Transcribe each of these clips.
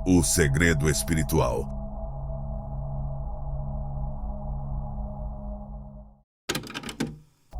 O segredo espiritual.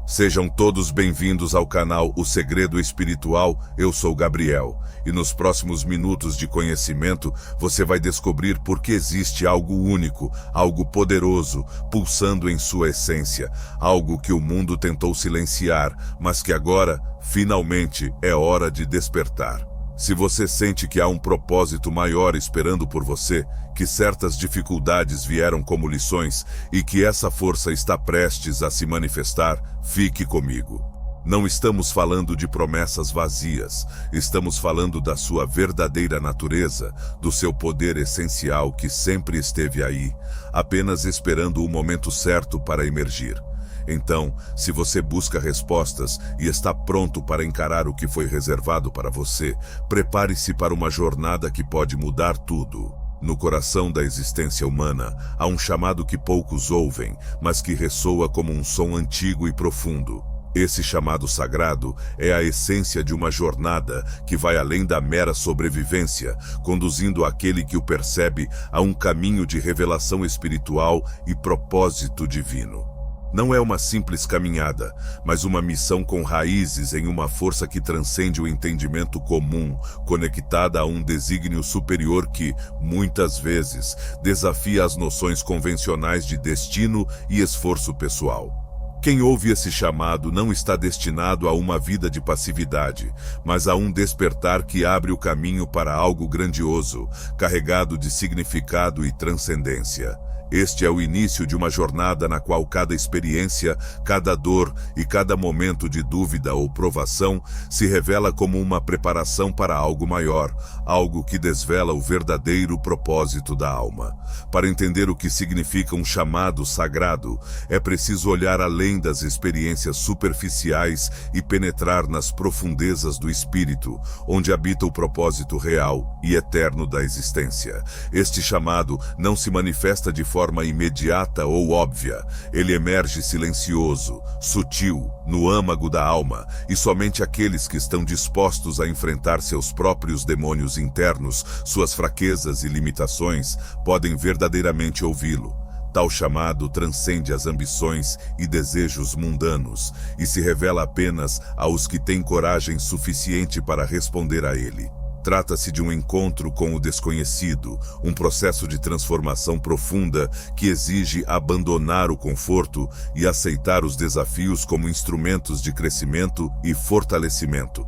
Sejam todos bem-vindos ao canal O Segredo Espiritual. Eu sou Gabriel, e nos próximos minutos de conhecimento você vai descobrir por que existe algo único, algo poderoso, pulsando em sua essência, algo que o mundo tentou silenciar, mas que agora, finalmente, é hora de despertar. Se você sente que há um propósito maior esperando por você, que certas dificuldades vieram como lições e que essa força está prestes a se manifestar, fique comigo. Não estamos falando de promessas vazias, estamos falando da sua verdadeira natureza, do seu poder essencial que sempre esteve aí, apenas esperando o momento certo para emergir. Então, se você busca respostas e está pronto para encarar o que foi reservado para você, prepare-se para uma jornada que pode mudar tudo. No coração da existência humana, há um chamado que poucos ouvem, mas que ressoa como um som antigo e profundo. Esse chamado sagrado é a essência de uma jornada que vai além da mera sobrevivência, conduzindo aquele que o percebe a um caminho de revelação espiritual e propósito divino. Não é uma simples caminhada, mas uma missão com raízes em uma força que transcende o entendimento comum, conectada a um desígnio superior que, muitas vezes, desafia as noções convencionais de destino e esforço pessoal. Quem ouve esse chamado não está destinado a uma vida de passividade, mas a um despertar que abre o caminho para algo grandioso, carregado de significado e transcendência. Este é o início de uma jornada na qual cada experiência, cada dor e cada momento de dúvida ou provação se revela como uma preparação para algo maior, algo que desvela o verdadeiro propósito da alma. Para entender o que significa um chamado sagrado, é preciso olhar além das experiências superficiais e penetrar nas profundezas do espírito, onde habita o propósito real e eterno da existência. Este chamado não se manifesta de forma imediata ou óbvia. Ele emerge silencioso, sutil, no âmago da alma, e somente aqueles que estão dispostos a enfrentar seus próprios demônios internos, suas fraquezas e limitações, podem verdadeiramente ouvi-lo. Tal chamado transcende as ambições e desejos mundanos e se revela apenas aos que têm coragem suficiente para responder a ele. Trata-se de um encontro com o desconhecido, um processo de transformação profunda que exige abandonar o conforto e aceitar os desafios como instrumentos de crescimento e fortalecimento.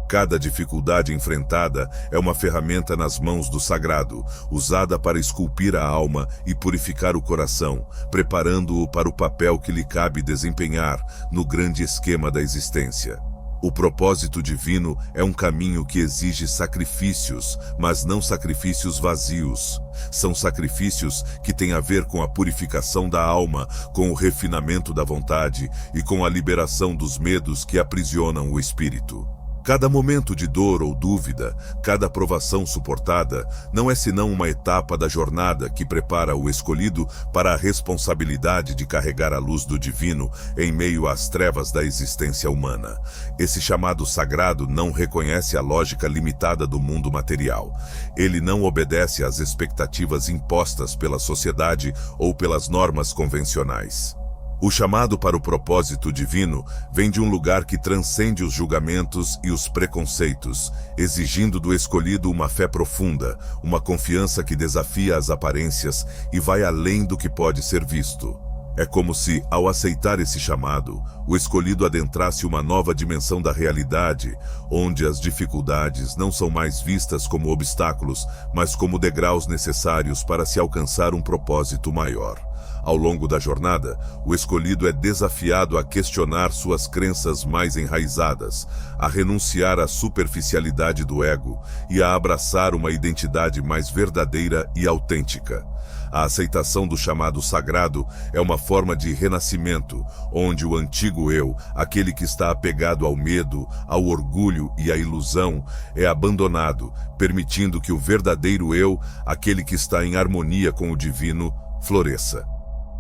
Cada dificuldade enfrentada é uma ferramenta nas mãos do sagrado, usada para esculpir a alma e purificar o coração, preparando-o para o papel que lhe cabe desempenhar no grande esquema da existência. O propósito divino é um caminho que exige sacrifícios, mas não sacrifícios vazios. São sacrifícios que têm a ver com a purificação da alma, com o refinamento da vontade e com a liberação dos medos que aprisionam o espírito. Cada momento de dor ou dúvida, cada provação suportada, não é senão uma etapa da jornada que prepara o escolhido para a responsabilidade de carregar a luz do divino em meio às trevas da existência humana. Esse chamado sagrado não reconhece a lógica limitada do mundo material. Ele não obedece às expectativas impostas pela sociedade ou pelas normas convencionais. O chamado para o propósito divino vem de um lugar que transcende os julgamentos e os preconceitos, exigindo do escolhido uma fé profunda, uma confiança que desafia as aparências e vai além do que pode ser visto. É como se, ao aceitar esse chamado, o escolhido adentrasse uma nova dimensão da realidade, onde as dificuldades não são mais vistas como obstáculos, mas como degraus necessários para se alcançar um propósito maior. Ao longo da jornada, o escolhido é desafiado a questionar suas crenças mais enraizadas, a renunciar à superficialidade do ego e a abraçar uma identidade mais verdadeira e autêntica. A aceitação do chamado sagrado é uma forma de renascimento, onde o antigo eu, aquele que está apegado ao medo, ao orgulho e à ilusão, é abandonado, permitindo que o verdadeiro eu, aquele que está em harmonia com o divino, floresça.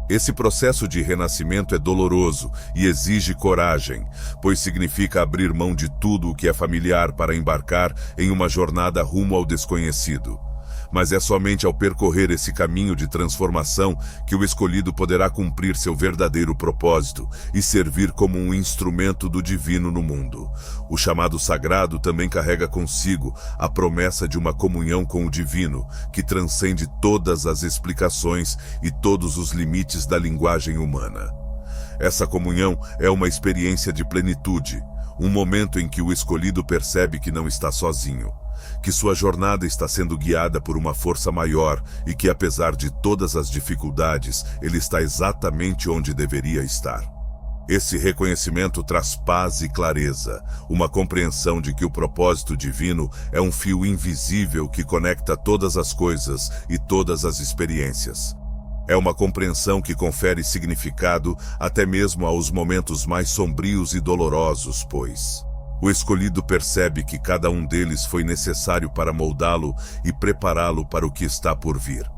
Esse processo de renascimento é doloroso e exige coragem, pois significa abrir mão de tudo o que é familiar para embarcar em uma jornada rumo ao desconhecido. Mas é somente ao percorrer esse caminho de transformação que o escolhido poderá cumprir seu verdadeiro propósito e servir como um instrumento do divino no mundo. O chamado sagrado também carrega consigo a promessa de uma comunhão com o divino, que transcende todas as explicações e todos os limites da linguagem humana. Essa comunhão é uma experiência de plenitude, um momento em que o escolhido percebe que não está sozinho, que sua jornada está sendo guiada por uma força maior e que, apesar de todas as dificuldades, ele está exatamente onde deveria estar. Esse reconhecimento traz paz e clareza, uma compreensão de que o propósito divino é um fio invisível que conecta todas as coisas e todas as experiências. É uma compreensão que confere significado até mesmo aos momentos mais sombrios e dolorosos, pois o escolhido percebe que cada um deles foi necessário para moldá-lo e prepará-lo para o que está por vir.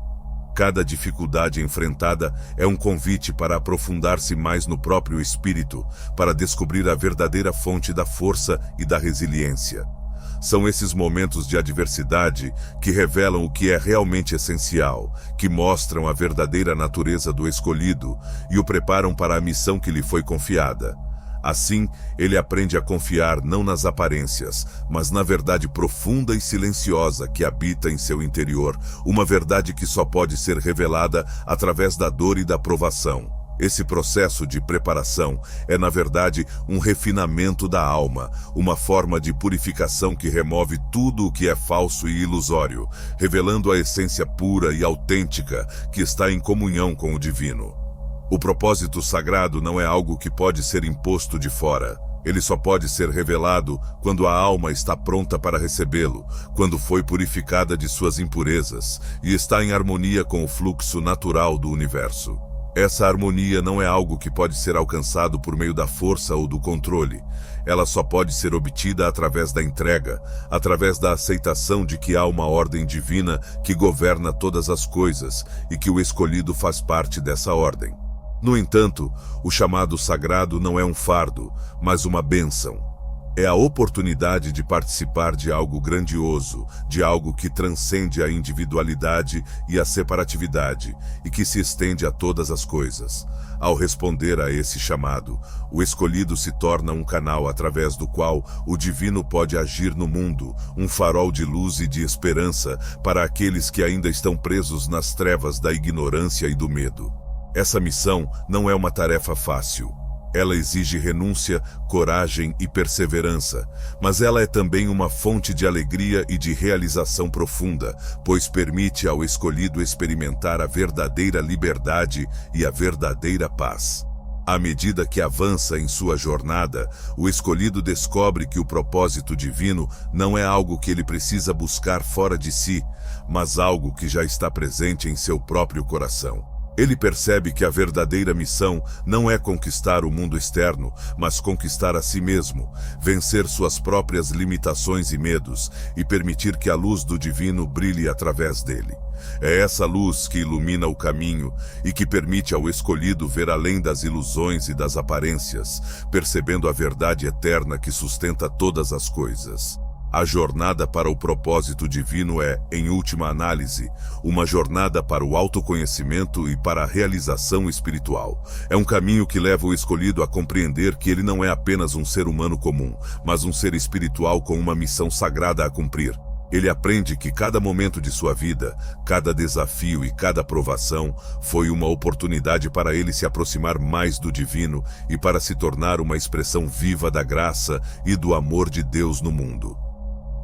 Cada dificuldade enfrentada é um convite para aprofundar-se mais no próprio espírito, para descobrir a verdadeira fonte da força e da resiliência. São esses momentos de adversidade que revelam o que é realmente essencial, que mostram a verdadeira natureza do escolhido e o preparam para a missão que lhe foi confiada. Assim, ele aprende a confiar não nas aparências, mas na verdade profunda e silenciosa que habita em seu interior, uma verdade que só pode ser revelada através da dor e da provação. Esse processo de preparação é, na verdade, um refinamento da alma, uma forma de purificação que remove tudo o que é falso e ilusório, revelando a essência pura e autêntica que está em comunhão com o divino. O propósito sagrado não é algo que pode ser imposto de fora. Ele só pode ser revelado quando a alma está pronta para recebê-lo, quando foi purificada de suas impurezas e está em harmonia com o fluxo natural do universo. Essa harmonia não é algo que pode ser alcançado por meio da força ou do controle. Ela só pode ser obtida através da entrega, através da aceitação de que há uma ordem divina que governa todas as coisas e que o escolhido faz parte dessa ordem. No entanto, o chamado sagrado não é um fardo, mas uma bênção. É a oportunidade de participar de algo grandioso, de algo que transcende a individualidade e a separatividade, e que se estende a todas as coisas. Ao responder a esse chamado, o escolhido se torna um canal através do qual o divino pode agir no mundo, um farol de luz e de esperança para aqueles que ainda estão presos nas trevas da ignorância e do medo. Essa missão não é uma tarefa fácil. Ela exige renúncia, coragem e perseverança, mas ela é também uma fonte de alegria e de realização profunda, pois permite ao escolhido experimentar a verdadeira liberdade e a verdadeira paz. À medida que avança em sua jornada, o escolhido descobre que o propósito divino não é algo que ele precisa buscar fora de si, mas algo que já está presente em seu próprio coração. Ele percebe que a verdadeira missão não é conquistar o mundo externo, mas conquistar a si mesmo, vencer suas próprias limitações e medos e permitir que a luz do divino brilhe através dele. É essa luz que ilumina o caminho e que permite ao escolhido ver além das ilusões e das aparências, percebendo a verdade eterna que sustenta todas as coisas. A jornada para o propósito divino é, em última análise, uma jornada para o autoconhecimento e para a realização espiritual. É um caminho que leva o escolhido a compreender que ele não é apenas um ser humano comum, mas um ser espiritual com uma missão sagrada a cumprir. Ele aprende que cada momento de sua vida, cada desafio e cada provação foi uma oportunidade para ele se aproximar mais do divino e para se tornar uma expressão viva da graça e do amor de Deus no mundo.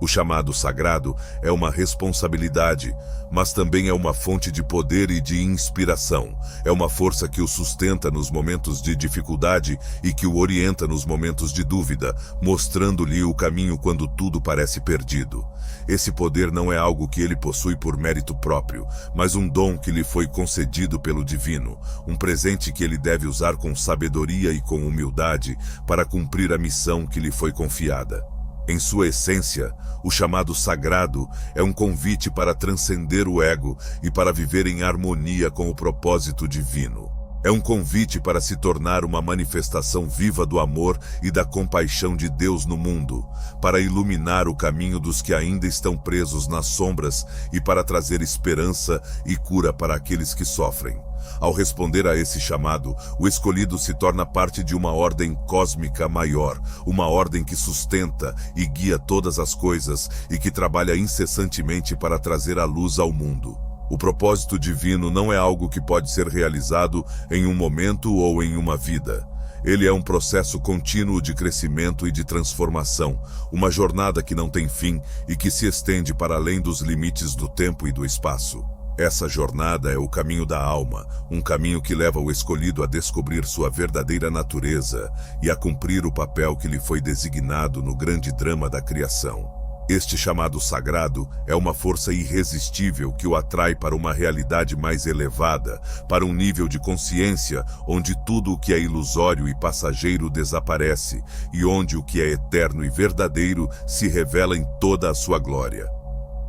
O chamado sagrado é uma responsabilidade, mas também é uma fonte de poder e de inspiração. É uma força que o sustenta nos momentos de dificuldade e que o orienta nos momentos de dúvida, mostrando-lhe o caminho quando tudo parece perdido. Esse poder não é algo que ele possui por mérito próprio, mas um dom que lhe foi concedido pelo divino, um presente que ele deve usar com sabedoria e com humildade para cumprir a missão que lhe foi confiada. Em sua essência, o chamado sagrado é um convite para transcender o ego e para viver em harmonia com o propósito divino. É um convite para se tornar uma manifestação viva do amor e da compaixão de Deus no mundo, para iluminar o caminho dos que ainda estão presos nas sombras e para trazer esperança e cura para aqueles que sofrem. Ao responder a esse chamado, o escolhido se torna parte de uma ordem cósmica maior, uma ordem que sustenta e guia todas as coisas e que trabalha incessantemente para trazer a luz ao mundo. O propósito divino não é algo que pode ser realizado em um momento ou em uma vida. Ele é um processo contínuo de crescimento e de transformação, uma jornada que não tem fim e que se estende para além dos limites do tempo e do espaço. Essa jornada é o caminho da alma, um caminho que leva o escolhido a descobrir sua verdadeira natureza e a cumprir o papel que lhe foi designado no grande drama da criação. Este chamado sagrado é uma força irresistível que o atrai para uma realidade mais elevada, para um nível de consciência onde tudo o que é ilusório e passageiro desaparece e onde o que é eterno e verdadeiro se revela em toda a sua glória.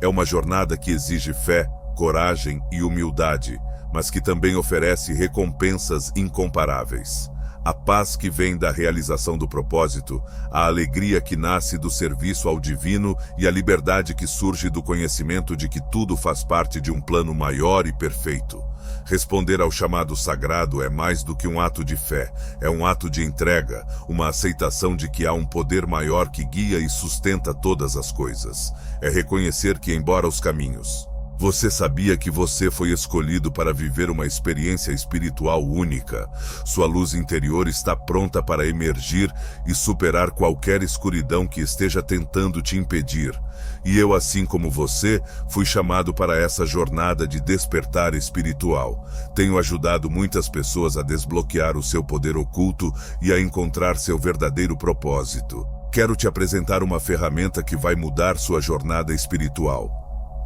É uma jornada que exige fé, coragem e humildade, mas que também oferece recompensas incomparáveis. A paz que vem da realização do propósito, a alegria que nasce do serviço ao divino e a liberdade que surge do conhecimento de que tudo faz parte de um plano maior e perfeito. Responder ao chamado sagrado é mais do que um ato de fé, é um ato de entrega, uma aceitação de que há um poder maior que guia e sustenta todas as coisas. É reconhecer que, embora os caminhos, você sabia que você foi escolhido para viver uma experiência espiritual única. Sua luz interior está pronta para emergir e superar qualquer escuridão que esteja tentando te impedir. E eu, assim como você, fui chamado para essa jornada de despertar espiritual. Tenho ajudado muitas pessoas a desbloquear o seu poder oculto e a encontrar seu verdadeiro propósito. Quero te apresentar uma ferramenta que vai mudar sua jornada espiritual.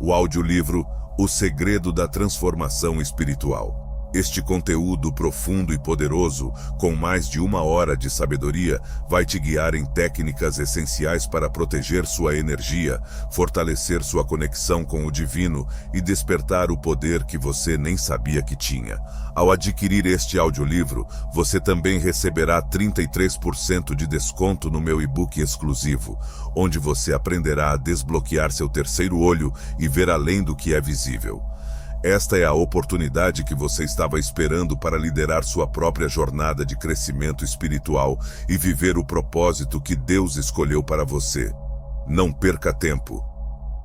O audiolivro O Segredo da Transformação Espiritual. Este conteúdo profundo e poderoso, com mais de 1 hora de sabedoria, vai te guiar em técnicas essenciais para proteger sua energia, fortalecer sua conexão com o divino e despertar o poder que você nem sabia que tinha. Ao adquirir este audiolivro, você também receberá 33% de desconto no meu e-book exclusivo, onde você aprenderá a desbloquear seu terceiro olho e ver além do que é visível. Esta é a oportunidade que você estava esperando para liderar sua própria jornada de crescimento espiritual e viver o propósito que Deus escolheu para você. Não perca tempo.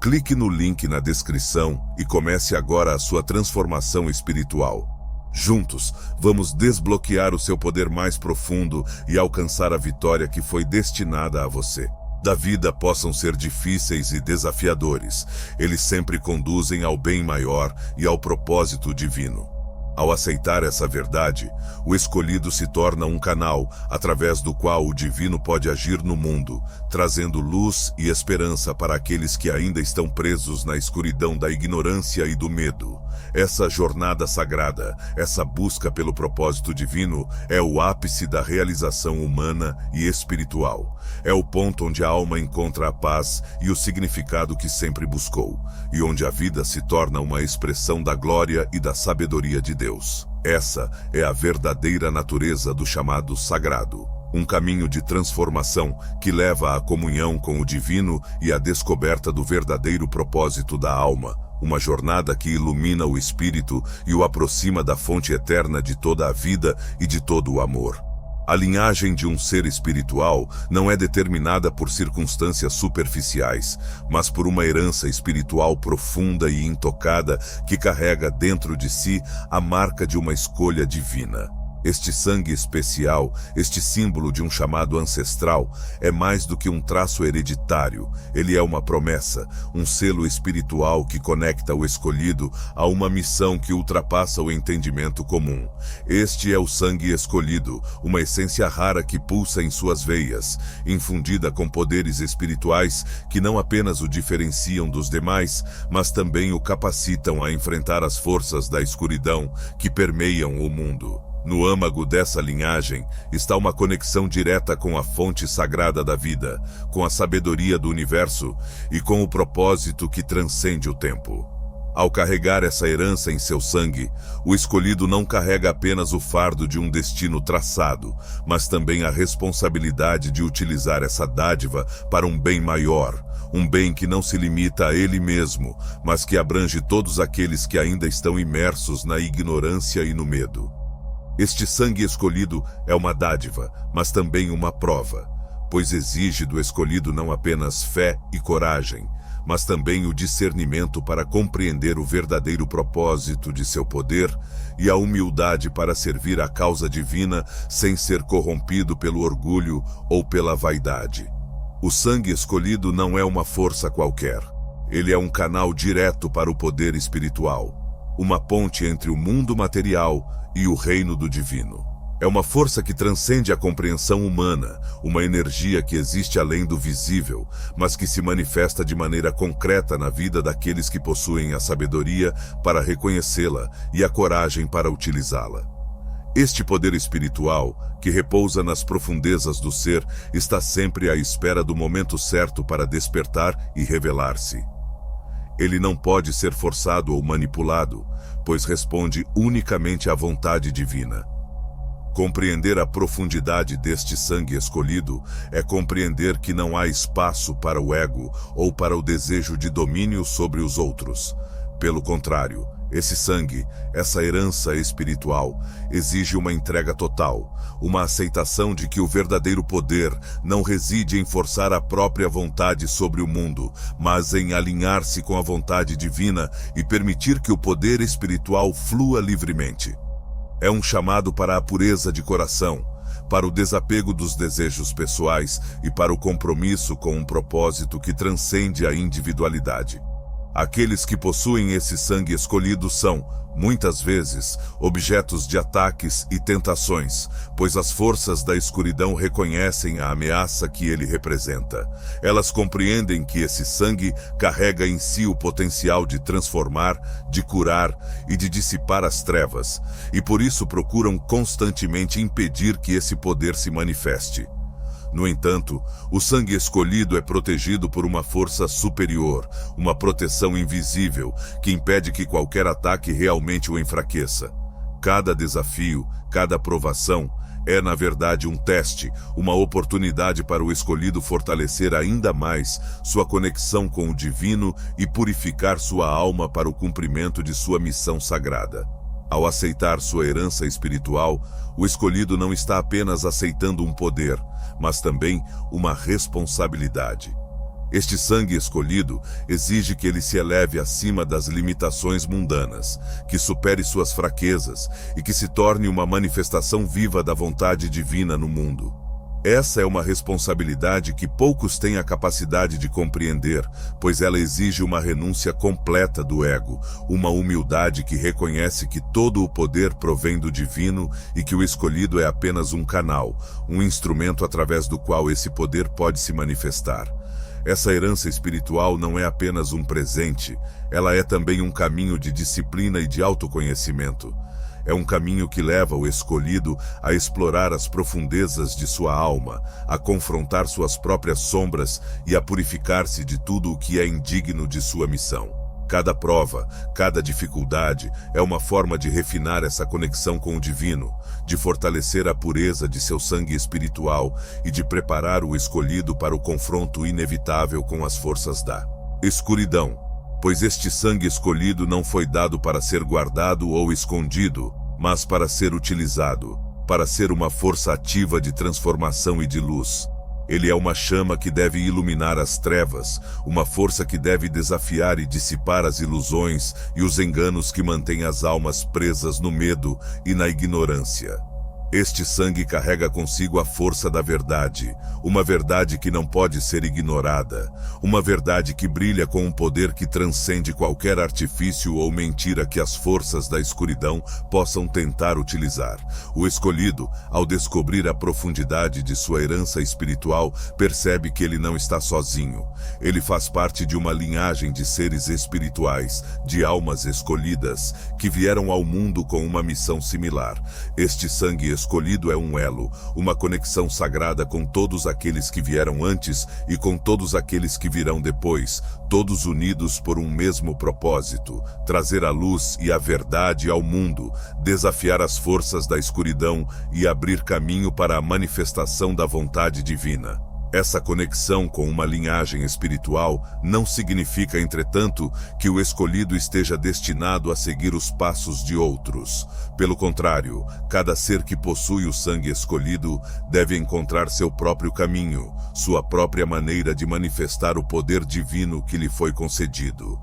Clique no link na descrição e comece agora a sua transformação espiritual. Juntos, vamos desbloquear o seu poder mais profundo e alcançar a vitória que foi destinada a você. Da vida possam ser difíceis e desafiadores, eles sempre conduzem ao bem maior e ao propósito divino. Ao aceitar essa verdade, o escolhido se torna um canal através do qual o divino pode agir no mundo, trazendo luz e esperança para aqueles que ainda estão presos na escuridão da ignorância e do medo. Essa jornada sagrada, essa busca pelo propósito divino, é o ápice da realização humana e espiritual. É o ponto onde a alma encontra a paz e o significado que sempre buscou, e onde a vida se torna uma expressão da glória e da sabedoria de Deus. Essa é a verdadeira natureza do chamado sagrado. Um caminho de transformação que leva à comunhão com o divino e à descoberta do verdadeiro propósito da alma. Uma jornada que ilumina o espírito e o aproxima da fonte eterna de toda a vida e de todo o amor. A linhagem de um ser espiritual não é determinada por circunstâncias superficiais, mas por uma herança espiritual profunda e intocada que carrega dentro de si a marca de uma escolha divina. Este sangue especial, este símbolo de um chamado ancestral, é mais do que um traço hereditário. Ele é uma promessa, um selo espiritual que conecta o escolhido a uma missão que ultrapassa o entendimento comum. Este é o sangue escolhido, uma essência rara que pulsa em suas veias, infundida com poderes espirituais que não apenas o diferenciam dos demais, mas também o capacitam a enfrentar as forças da escuridão que permeiam o mundo. No âmago dessa linhagem está uma conexão direta com a fonte sagrada da vida, com a sabedoria do universo e com o propósito que transcende o tempo. Ao carregar essa herança em seu sangue, o escolhido não carrega apenas o fardo de um destino traçado, mas também a responsabilidade de utilizar essa dádiva para um bem maior, um bem que não se limita a ele mesmo, mas que abrange todos aqueles que ainda estão imersos na ignorância e no medo. Este sangue escolhido é uma dádiva, mas também uma prova, pois exige do escolhido não apenas fé e coragem, mas também o discernimento para compreender o verdadeiro propósito de seu poder e a humildade para servir à causa divina sem ser corrompido pelo orgulho ou pela vaidade. O sangue escolhido não é uma força qualquer. Ele é um canal direto para o poder espiritual, uma ponte entre o mundo material e o reino do divino. É uma força que transcende a compreensão humana, uma energia que existe além do visível, mas que se manifesta de maneira concreta na vida daqueles que possuem a sabedoria para reconhecê-la e a coragem para utilizá-la. Este poder espiritual, que repousa nas profundezas do ser, está sempre à espera do momento certo para despertar e revelar-se. Ele não pode ser forçado ou manipulado, pois responde unicamente à vontade divina. Compreender a profundidade deste sangue escolhido é compreender que não há espaço para o ego ou para o desejo de domínio sobre os outros. Pelo contrário, esse sangue, essa herança espiritual, exige uma entrega total, uma aceitação de que o verdadeiro poder não reside em forçar a própria vontade sobre o mundo, mas em alinhar-se com a vontade divina e permitir que o poder espiritual flua livremente. É um chamado para a pureza de coração, para o desapego dos desejos pessoais e para o compromisso com um propósito que transcende a individualidade. Aqueles que possuem esse sangue escolhido são, muitas vezes, objetos de ataques e tentações, pois as forças da escuridão reconhecem a ameaça que ele representa. Elas compreendem que esse sangue carrega em si o potencial de transformar, de curar e de dissipar as trevas, e por isso procuram constantemente impedir que esse poder se manifeste. No entanto, o sangue escolhido é protegido por uma força superior, uma proteção invisível, que impede que qualquer ataque realmente o enfraqueça. Cada desafio, cada provação, é na verdade um teste, uma oportunidade para o escolhido fortalecer ainda mais sua conexão com o divino e purificar sua alma para o cumprimento de sua missão sagrada. Ao aceitar sua herança espiritual, o escolhido não está apenas aceitando um poder, mas também uma responsabilidade. Este sangue escolhido exige que ele se eleve acima das limitações mundanas, que supere suas fraquezas e que se torne uma manifestação viva da vontade divina no mundo. Essa é uma responsabilidade que poucos têm a capacidade de compreender, pois ela exige uma renúncia completa do ego, uma humildade que reconhece que todo o poder provém do divino e que o escolhido é apenas um canal, um instrumento através do qual esse poder pode se manifestar. Essa herança espiritual não é apenas um presente, ela é também um caminho de disciplina e de autoconhecimento. É um caminho que leva o escolhido a explorar as profundezas de sua alma, a confrontar suas próprias sombras e a purificar-se de tudo o que é indigno de sua missão. Cada prova, cada dificuldade é uma forma de refinar essa conexão com o divino, de fortalecer a pureza de seu sangue espiritual e de preparar o escolhido para o confronto inevitável com as forças da escuridão. Pois este sangue escolhido não foi dado para ser guardado ou escondido, mas para ser utilizado, para ser uma força ativa de transformação e de luz. Ele é uma chama que deve iluminar as trevas, uma força que deve desafiar e dissipar as ilusões e os enganos que mantêm as almas presas no medo e na ignorância. Este sangue carrega consigo a força da verdade, uma verdade que não pode ser ignorada, uma verdade que brilha com um poder que transcende qualquer artifício ou mentira que as forças da escuridão possam tentar utilizar. O escolhido, ao descobrir a profundidade de sua herança espiritual, percebe que ele não está sozinho. Ele faz parte de uma linhagem de seres espirituais, de almas escolhidas, que vieram ao mundo com uma missão similar. Este sangue escolhido é um elo, uma conexão sagrada com todos aqueles que vieram antes e com todos aqueles que virão depois, todos unidos por um mesmo propósito: trazer a luz e a verdade ao mundo, desafiar as forças da escuridão e abrir caminho para a manifestação da vontade divina. Essa conexão com uma linhagem espiritual não significa, entretanto, que o escolhido esteja destinado a seguir os passos de outros. Pelo contrário, cada ser que possui o sangue escolhido deve encontrar seu próprio caminho, sua própria maneira de manifestar o poder divino que lhe foi concedido.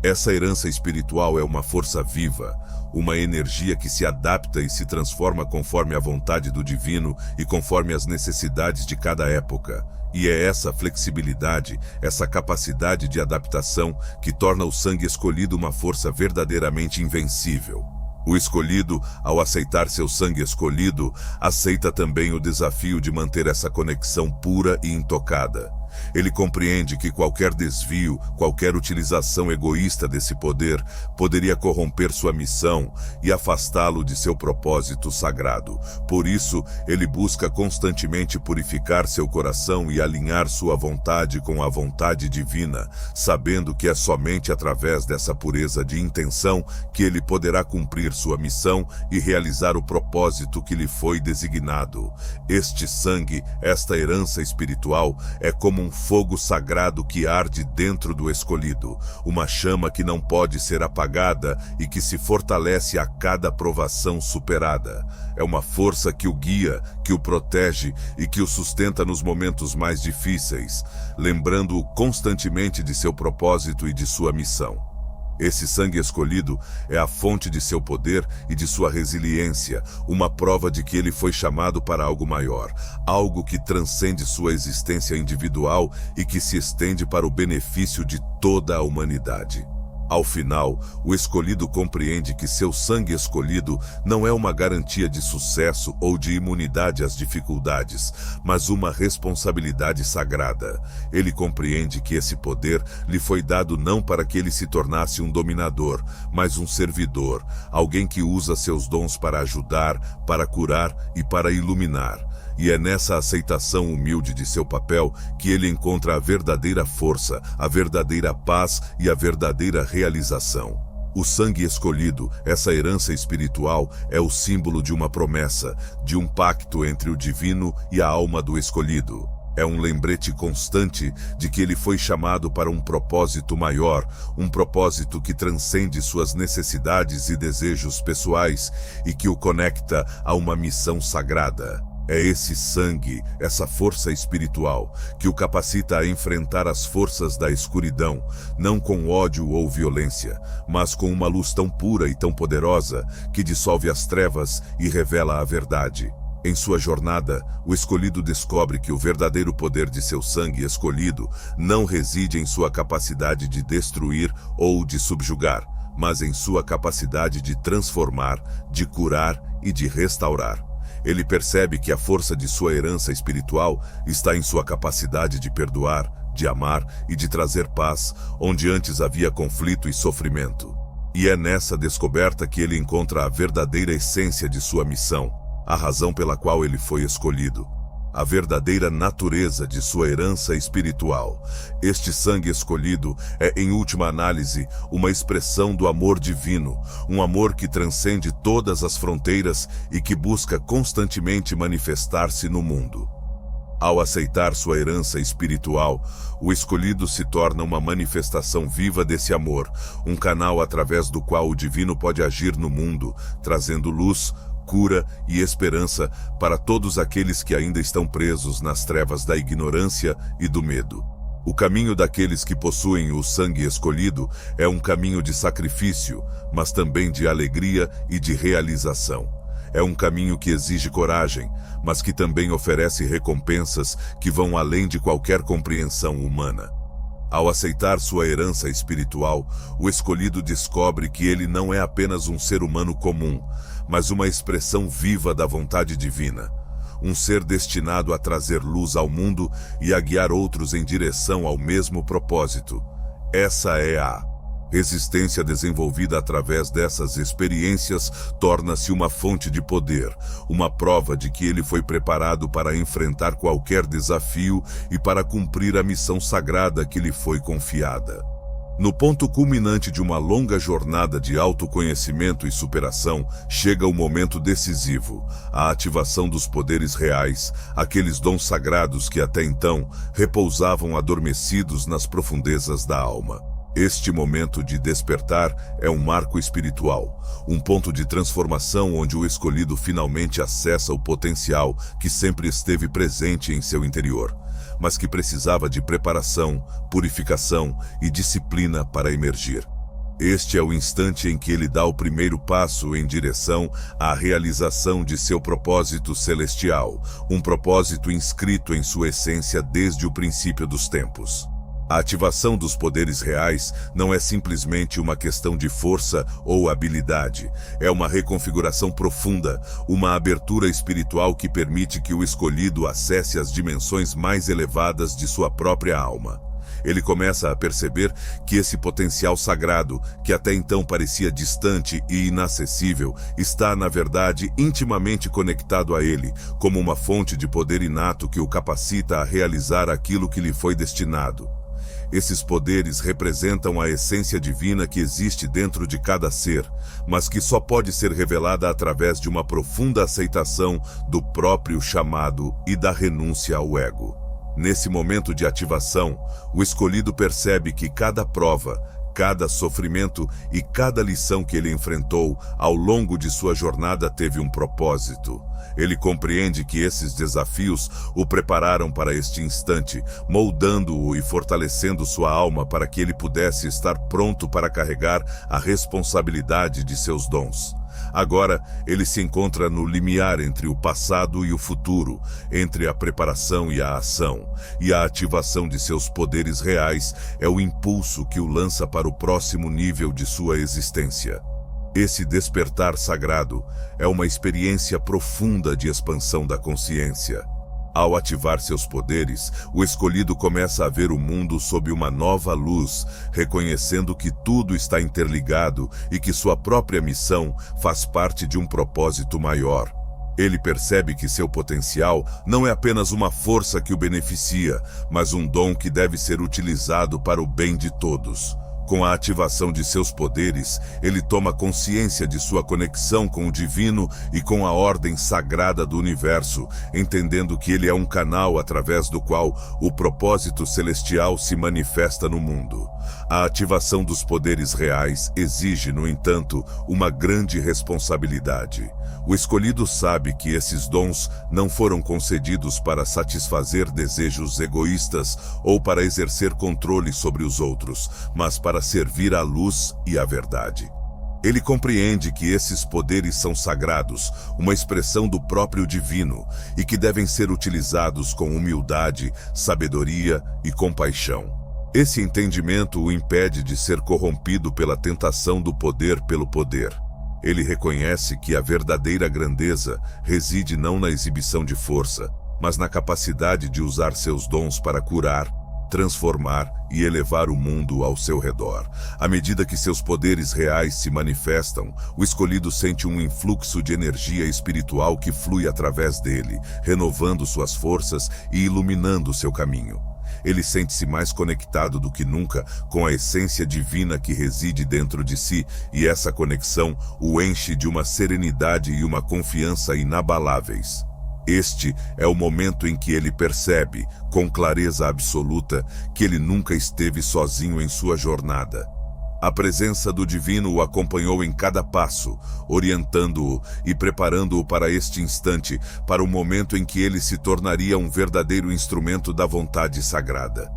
Essa herança espiritual é uma força viva, uma energia que se adapta e se transforma conforme a vontade do divino e conforme as necessidades de cada época. E é essa flexibilidade, essa capacidade de adaptação que torna o sangue escolhido uma força verdadeiramente invencível. O escolhido, ao aceitar seu sangue escolhido, aceita também o desafio de manter essa conexão pura e intocada. Ele compreende que qualquer desvio, qualquer utilização egoísta desse poder poderia corromper sua missão e afastá-lo de seu propósito sagrado. Por isso, ele busca constantemente purificar seu coração e alinhar sua vontade com a vontade divina, sabendo que é somente através dessa pureza de intenção que ele poderá cumprir sua missão e realizar o propósito que lhe foi designado. Este sangue, esta herança espiritual, é como um fogo sagrado que arde dentro do escolhido, uma chama que não pode ser apagada e que se fortalece a cada provação superada. É uma força que o guia, que o protege e que o sustenta nos momentos mais difíceis, lembrando-o constantemente de seu propósito e de sua missão. Esse sangue escolhido é a fonte de seu poder e de sua resiliência, uma prova de que ele foi chamado para algo maior, algo que transcende sua existência individual e que se estende para o benefício de toda a humanidade. Ao final, o escolhido compreende que seu sangue escolhido não é uma garantia de sucesso ou de imunidade às dificuldades, mas uma responsabilidade sagrada. Ele compreende que esse poder lhe foi dado não para que ele se tornasse um dominador, mas um servidor, alguém que usa seus dons para ajudar, para curar e para iluminar. E é nessa aceitação humilde de seu papel que ele encontra a verdadeira força, a verdadeira paz e a verdadeira realização. O sangue escolhido, essa herança espiritual, é o símbolo de uma promessa, de um pacto entre o divino e a alma do escolhido. É um lembrete constante de que ele foi chamado para um propósito maior, um propósito que transcende suas necessidades e desejos pessoais e que o conecta a uma missão sagrada. É esse sangue, essa força espiritual, que o capacita a enfrentar as forças da escuridão, não com ódio ou violência, mas com uma luz tão pura e tão poderosa que dissolve as trevas e revela a verdade. Em sua jornada, o escolhido descobre que o verdadeiro poder de seu sangue escolhido não reside em sua capacidade de destruir ou de subjugar, mas em sua capacidade de transformar, de curar e de restaurar. Ele percebe que a força de sua herança espiritual está em sua capacidade de perdoar, de amar e de trazer paz, onde antes havia conflito e sofrimento. E é nessa descoberta que ele encontra a verdadeira essência de sua missão, a razão pela qual ele foi escolhido, a verdadeira natureza de sua herança espiritual. Este sangue escolhido é, em última análise, uma expressão do amor divino, um amor que transcende todas as fronteiras e que busca constantemente manifestar-se no mundo. Ao aceitar sua herança espiritual, o escolhido se torna uma manifestação viva desse amor, um canal através do qual o divino pode agir no mundo, trazendo luz, cura e esperança para todos aqueles que ainda estão presos nas trevas da ignorância e do medo. O caminho daqueles que possuem o sangue escolhido é um caminho de sacrifício, mas também de alegria e de realização. É um caminho que exige coragem, mas que também oferece recompensas que vão além de qualquer compreensão humana. Ao aceitar sua herança espiritual, o escolhido descobre que ele não é apenas um ser humano comum, mas uma expressão viva da vontade divina. Um ser destinado a trazer luz ao mundo e a guiar outros em direção ao mesmo propósito. Essa é a Resistência desenvolvida através dessas experiências torna-se uma fonte de poder, uma prova de que ele foi preparado para enfrentar qualquer desafio e para cumprir a missão sagrada que lhe foi confiada. No ponto culminante de uma longa jornada de autoconhecimento e superação, chega o momento decisivo, a ativação dos poderes reais, aqueles dons sagrados que até então repousavam adormecidos nas profundezas da alma. Este momento de despertar é um marco espiritual, um ponto de transformação onde o escolhido finalmente acessa o potencial que sempre esteve presente em seu interior, mas que precisava de preparação, purificação e disciplina para emergir. Este é o instante em que ele dá o primeiro passo em direção à realização de seu propósito celestial, um propósito inscrito em sua essência desde o princípio dos tempos. A ativação dos poderes reais não é simplesmente uma questão de força ou habilidade. É uma reconfiguração profunda, uma abertura espiritual que permite que o escolhido acesse as dimensões mais elevadas de sua própria alma. Ele começa a perceber que esse potencial sagrado, que até então parecia distante e inacessível, está, na verdade, intimamente conectado a ele, como uma fonte de poder inato que o capacita a realizar aquilo que lhe foi destinado. Esses poderes representam a essência divina que existe dentro de cada ser, mas que só pode ser revelada através de uma profunda aceitação do próprio chamado e da renúncia ao ego. Nesse momento de ativação, o escolhido percebe que cada prova, cada sofrimento e cada lição que ele enfrentou ao longo de sua jornada teve um propósito. Ele compreende que esses desafios o prepararam para este instante, moldando-o e fortalecendo sua alma para que ele pudesse estar pronto para carregar a responsabilidade de seus dons. Agora, ele se encontra no limiar entre o passado e o futuro, entre a preparação e a ação, e a ativação de seus poderes reais é o impulso que o lança para o próximo nível de sua existência. Esse despertar sagrado é uma experiência profunda de expansão da consciência. Ao ativar seus poderes, o escolhido começa a ver o mundo sob uma nova luz, reconhecendo que tudo está interligado e que sua própria missão faz parte de um propósito maior. Ele percebe que seu potencial não é apenas uma força que o beneficia, mas um dom que deve ser utilizado para o bem de todos. Com a ativação de seus poderes, ele toma consciência de sua conexão com o divino e com a ordem sagrada do universo, entendendo que ele é um canal através do qual o propósito celestial se manifesta no mundo. A ativação dos poderes reais exige, no entanto, uma grande responsabilidade. O escolhido sabe que esses dons não foram concedidos para satisfazer desejos egoístas ou para exercer controle sobre os outros, mas para servir à luz e à verdade. Ele compreende que esses poderes são sagrados, uma expressão do próprio divino, e que devem ser utilizados com humildade, sabedoria e compaixão. Esse entendimento o impede de ser corrompido pela tentação do poder pelo poder. Ele reconhece que a verdadeira grandeza reside não na exibição de força, mas na capacidade de usar seus dons para curar, transformar e elevar o mundo ao seu redor. À medida que seus poderes reais se manifestam, o escolhido sente um influxo de energia espiritual que flui através dele, renovando suas forças e iluminando seu caminho. Ele sente-se mais conectado do que nunca com a essência divina que reside dentro de si, e essa conexão o enche de uma serenidade e uma confiança inabaláveis. Este é o momento em que ele percebe, com clareza absoluta, que ele nunca esteve sozinho em sua jornada. A presença do divino o acompanhou em cada passo, orientando-o e preparando-o para este instante, para o momento em que ele se tornaria um verdadeiro instrumento da vontade sagrada.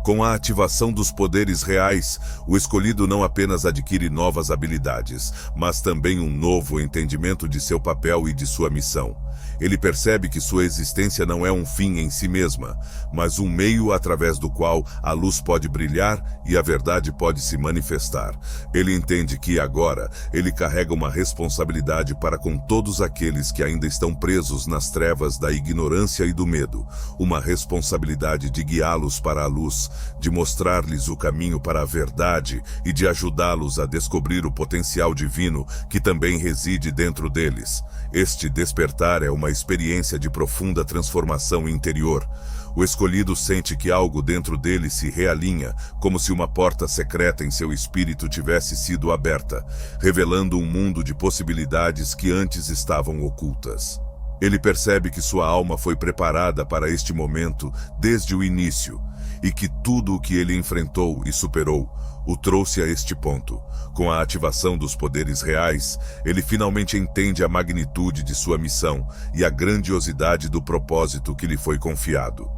Com a ativação dos poderes reais, o escolhido não apenas adquire novas habilidades, mas também um novo entendimento de seu papel e de sua missão. Ele percebe que sua existência não é um fim em si mesma, mas um meio através do qual a luz pode brilhar e a verdade pode se manifestar. Ele entende que agora ele carrega uma responsabilidade para com todos aqueles que ainda estão presos nas trevas da ignorância e do medo, uma responsabilidade de guiá-los para a luz, de mostrar-lhes o caminho para a verdade e de ajudá-los a descobrir o potencial divino que também reside dentro deles. Este despertar é uma experiência de profunda transformação interior. O escolhido sente que algo dentro dele se realinha, como se uma porta secreta em seu espírito tivesse sido aberta, revelando um mundo de possibilidades que antes estavam ocultas. Ele percebe que sua alma foi preparada para este momento desde o início, e que tudo o que ele enfrentou e superou o trouxe a este ponto. Com a ativação dos poderes reais, ele finalmente entende a magnitude de sua missão e a grandiosidade do propósito que lhe foi confiado.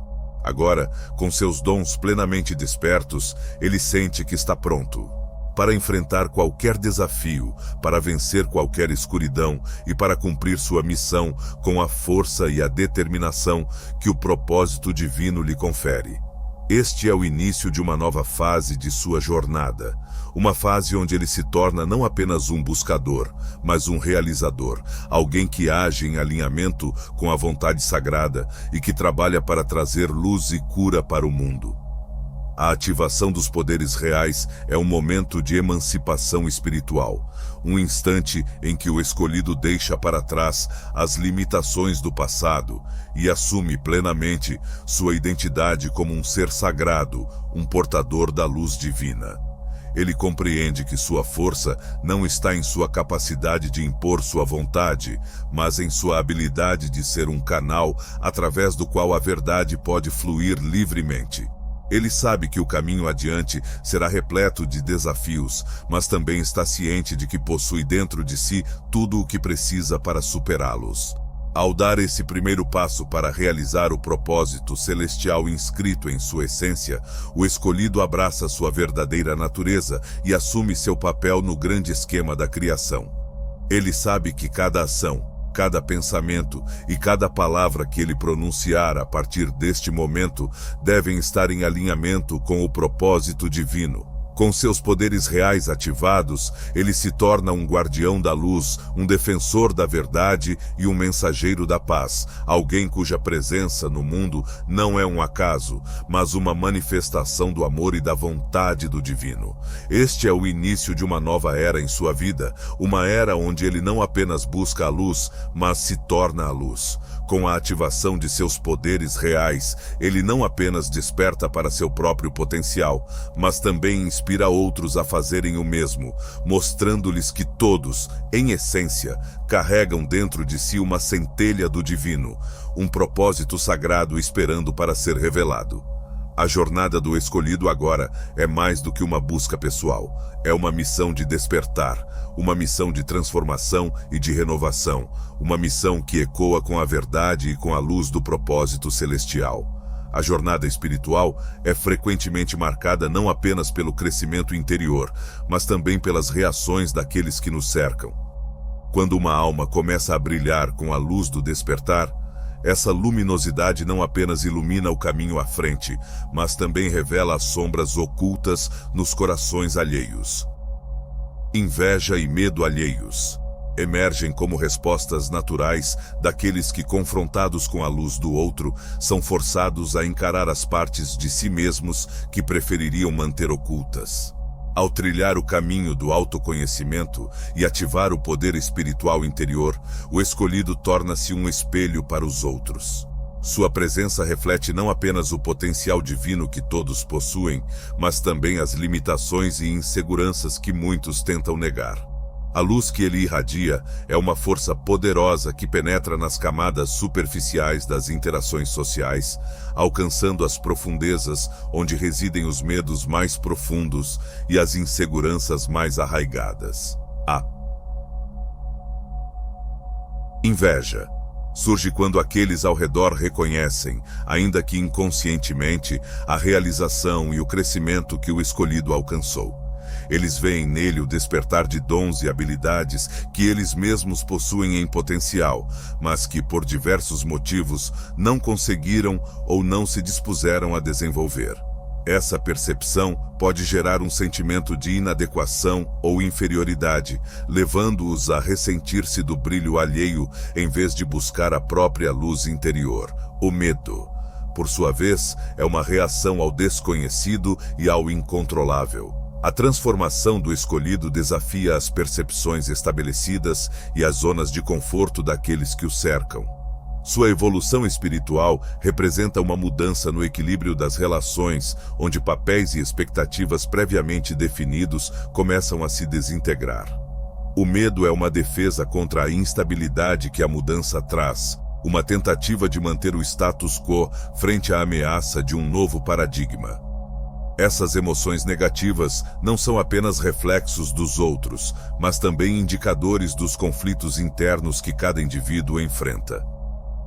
Agora, com seus dons plenamente despertos, ele sente que está pronto para enfrentar qualquer desafio, para vencer qualquer escuridão e para cumprir sua missão com a força e a determinação que o propósito divino lhe confere. Este é o início de uma nova fase de sua jornada, uma fase onde ele se torna não apenas um buscador, mas um realizador, alguém que age em alinhamento com a vontade sagrada e que trabalha para trazer luz e cura para o mundo. A ativação dos poderes reais é um momento de emancipação espiritual, um instante em que o escolhido deixa para trás as limitações do passado e assume plenamente sua identidade como um ser sagrado, um portador da luz divina. Ele compreende que sua força não está em sua capacidade de impor sua vontade, mas em sua habilidade de ser um canal através do qual a verdade pode fluir livremente. Ele sabe que o caminho adiante será repleto de desafios, mas também está ciente de que possui dentro de si tudo o que precisa para superá-los. Ao dar esse primeiro passo para realizar o propósito celestial inscrito em sua essência, o escolhido abraça sua verdadeira natureza e assume seu papel no grande esquema da criação. Ele sabe que cada ação, cada pensamento e cada palavra que ele pronunciar a partir deste momento devem estar em alinhamento com o propósito divino. Com seus poderes reais ativados, ele se torna um guardião da luz, um defensor da verdade e um mensageiro da paz, alguém cuja presença no mundo não é um acaso, mas uma manifestação do amor e da vontade do divino. Este é o início de uma nova era em sua vida, uma era onde ele não apenas busca a luz, mas se torna a luz. Com a ativação de seus poderes reais, ele não apenas desperta para seu próprio potencial, mas também inspira outros a fazerem o mesmo, mostrando-lhes que todos, em essência, carregam dentro de si uma centelha do divino, um propósito sagrado esperando para ser revelado. A jornada do escolhido agora é mais do que uma busca pessoal, é uma missão de despertar, uma missão de transformação e de renovação, uma missão que ecoa com a verdade e com a luz do propósito celestial. A jornada espiritual é frequentemente marcada não apenas pelo crescimento interior, mas também pelas reações daqueles que nos cercam. Quando uma alma começa a brilhar com a luz do despertar, essa luminosidade não apenas ilumina o caminho à frente, mas também revela as sombras ocultas nos corações alheios. Inveja e medo alheios emergem como respostas naturais daqueles que, confrontados com a luz do outro, são forçados a encarar as partes de si mesmos que prefeririam manter ocultas. Ao trilhar o caminho do autoconhecimento e ativar o poder espiritual interior, o escolhido torna-se um espelho para os outros. Sua presença reflete não apenas o potencial divino que todos possuem, mas também as limitações e inseguranças que muitos tentam negar. A luz que ele irradia é uma força poderosa que penetra nas camadas superficiais das interações sociais, alcançando as profundezas onde residem os medos mais profundos e as inseguranças mais arraigadas. A inveja surge quando aqueles ao redor reconhecem, ainda que inconscientemente, a realização e o crescimento que o escolhido alcançou. Eles veem nele o despertar de dons e habilidades que eles mesmos possuem em potencial, mas que por diversos motivos não conseguiram ou não se dispuseram a desenvolver. Essa percepção pode gerar um sentimento de inadequação ou inferioridade, levando-os a ressentir-se do brilho alheio em vez de buscar a própria luz interior, o medo. por sua vez, é uma reação ao desconhecido e ao incontrolável. A transformação do escolhido desafia as percepções estabelecidas e as zonas de conforto daqueles que o cercam. Sua evolução espiritual representa uma mudança no equilíbrio das relações, onde papéis e expectativas previamente definidos começam a se desintegrar. O medo é uma defesa contra a instabilidade que a mudança traz, uma tentativa de manter o status quo frente à ameaça de um novo paradigma. Essas emoções negativas não são apenas reflexos dos outros, mas também indicadores dos conflitos internos que cada indivíduo enfrenta.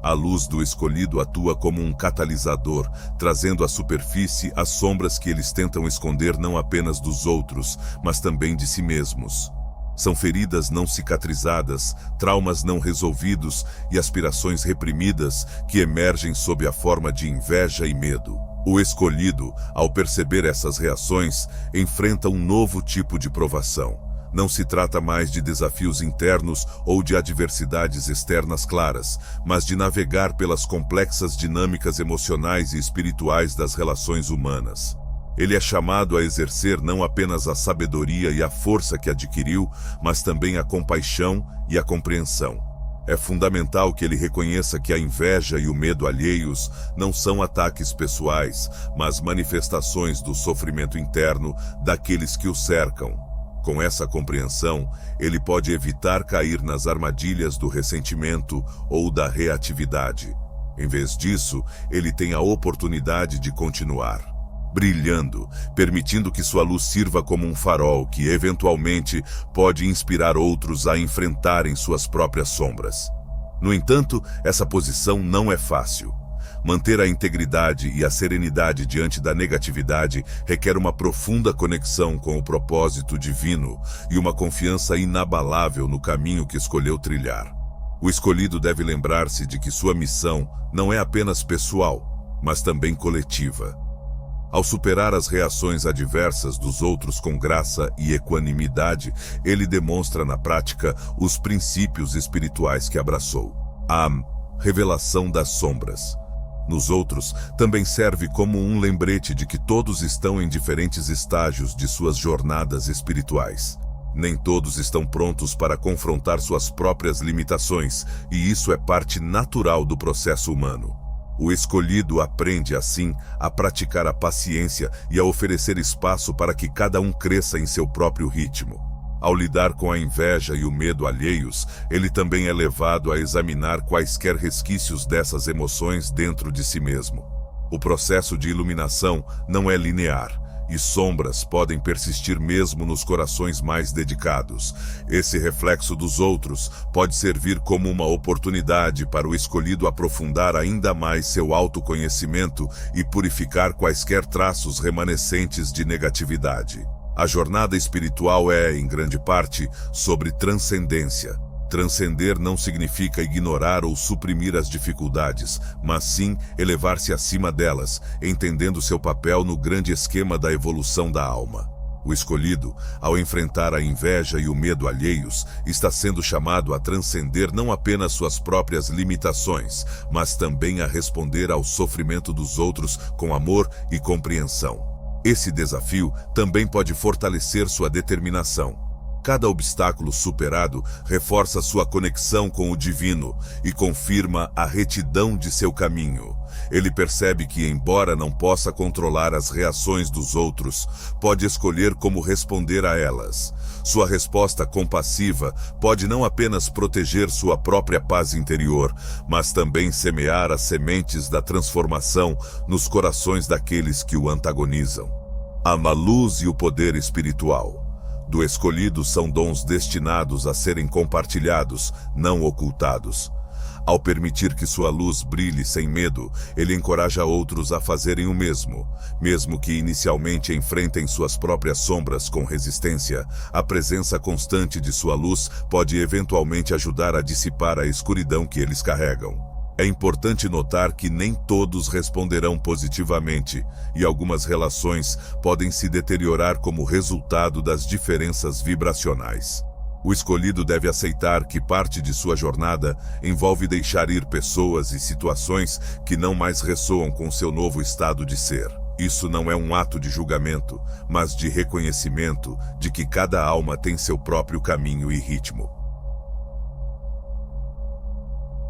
A luz do escolhido atua como um catalisador, trazendo à superfície as sombras que eles tentam esconder não apenas dos outros, mas também de si mesmos. São feridas não cicatrizadas, traumas não resolvidos e aspirações reprimidas que emergem sob a forma de inveja e medo. O escolhido, ao perceber essas reações, enfrenta um novo tipo de provação. Não se trata mais de desafios internos ou de adversidades externas claras, mas de navegar pelas complexas dinâmicas emocionais e espirituais das relações humanas. Ele é chamado a exercer não apenas a sabedoria e a força que adquiriu, mas também a compaixão e a compreensão. É fundamental que ele reconheça que a inveja e o medo alheios não são ataques pessoais, mas manifestações do sofrimento interno daqueles que o cercam. Com essa compreensão, ele pode evitar cair nas armadilhas do ressentimento ou da reatividade. Em vez disso, ele tem a oportunidade de continuar, brilhando, permitindo que sua luz sirva como um farol que, eventualmente, pode inspirar outros a enfrentarem suas próprias sombras. No entanto, essa posição não é fácil. Manter a integridade e a serenidade diante da negatividade requer uma profunda conexão com o propósito divino e uma confiança inabalável no caminho que escolheu trilhar. O escolhido deve lembrar-se de que sua missão não é apenas pessoal, mas também coletiva. Ao superar as reações adversas dos outros com graça e equanimidade, ele demonstra na prática os princípios espirituais que abraçou. A revelação das sombras. Nos outros, também serve como um lembrete de que todos estão em diferentes estágios de suas jornadas espirituais. Nem todos estão prontos para confrontar suas próprias limitações, e isso é parte natural do processo humano. O escolhido aprende, assim, a praticar a paciência e a oferecer espaço para que cada um cresça em seu próprio ritmo. Ao lidar com a inveja e o medo alheios, ele também é levado a examinar quaisquer resquícios dessas emoções dentro de si mesmo. O processo de iluminação não é linear, e sombras podem persistir mesmo nos corações mais dedicados. Esse reflexo dos outros pode servir como uma oportunidade para o escolhido aprofundar ainda mais seu autoconhecimento e purificar quaisquer traços remanescentes de negatividade. A jornada espiritual é, em grande parte, sobre transcendência. Transcender não significa ignorar ou suprimir as dificuldades, mas sim elevar-se acima delas, entendendo seu papel no grande esquema da evolução da alma. O escolhido, ao enfrentar a inveja e o medo alheios, está sendo chamado a transcender não apenas suas próprias limitações, mas também a responder ao sofrimento dos outros com amor e compreensão. Esse desafio também pode fortalecer sua determinação. Cada obstáculo superado reforça sua conexão com o divino e confirma a retidão de seu caminho. Ele percebe que, embora não possa controlar as reações dos outros, pode escolher como responder a elas. Sua resposta compassiva pode não apenas proteger sua própria paz interior, mas também semear as sementes da transformação nos corações daqueles que o antagonizam. A luz e o poder espiritual do escolhido são dons destinados a serem compartilhados, não ocultados. Ao permitir que sua luz brilhe sem medo, ele encoraja outros a fazerem o mesmo. Mesmo que inicialmente enfrentem suas próprias sombras com resistência, a presença constante de sua luz pode eventualmente ajudar a dissipar a escuridão que eles carregam. É importante notar que nem todos responderão positivamente, e algumas relações podem se deteriorar como resultado das diferenças vibracionais. O escolhido deve aceitar que parte de sua jornada envolve deixar ir pessoas e situações que não mais ressoam com seu novo estado de ser. Isso não é um ato de julgamento, mas de reconhecimento de que cada alma tem seu próprio caminho e ritmo.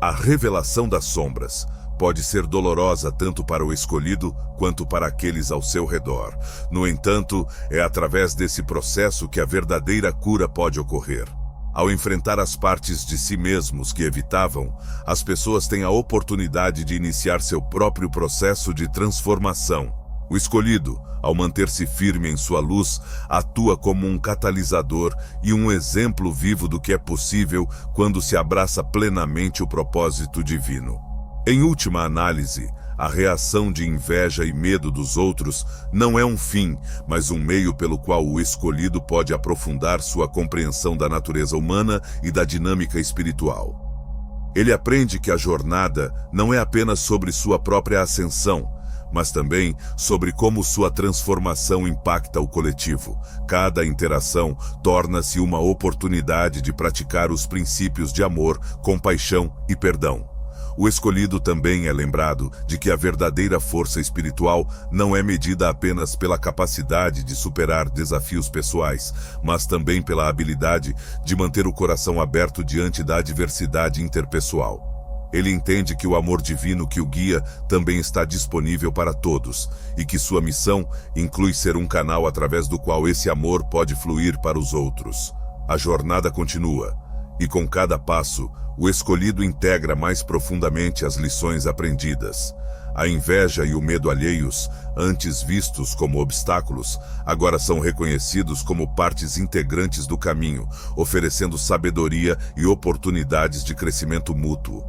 A revelação das sombras pode ser dolorosa tanto para o escolhido quanto para aqueles ao seu redor. No entanto, é através desse processo que a verdadeira cura pode ocorrer. Ao enfrentar as partes de si mesmos que evitavam, as pessoas têm a oportunidade de iniciar seu próprio processo de transformação. O escolhido, ao manter-se firme em sua luz, atua como um catalisador e um exemplo vivo do que é possível quando se abraça plenamente o propósito divino. Em última análise, a reação de inveja e medo dos outros não é um fim, mas um meio pelo qual o escolhido pode aprofundar sua compreensão da natureza humana e da dinâmica espiritual. Ele aprende que a jornada não é apenas sobre sua própria ascensão, mas também sobre como sua transformação impacta o coletivo. Cada interação torna-se uma oportunidade de praticar os princípios de amor, compaixão e perdão. O escolhido também é lembrado de que a verdadeira força espiritual não é medida apenas pela capacidade de superar desafios pessoais, mas também pela habilidade de manter o coração aberto diante da adversidade interpessoal. Ele entende que o amor divino que o guia também está disponível para todos, e que sua missão inclui ser um canal através do qual esse amor pode fluir para os outros. A jornada continua, e com cada passo, o escolhido integra mais profundamente as lições aprendidas. A inveja e o medo alheios, antes vistos como obstáculos, agora são reconhecidos como partes integrantes do caminho, oferecendo sabedoria e oportunidades de crescimento mútuo.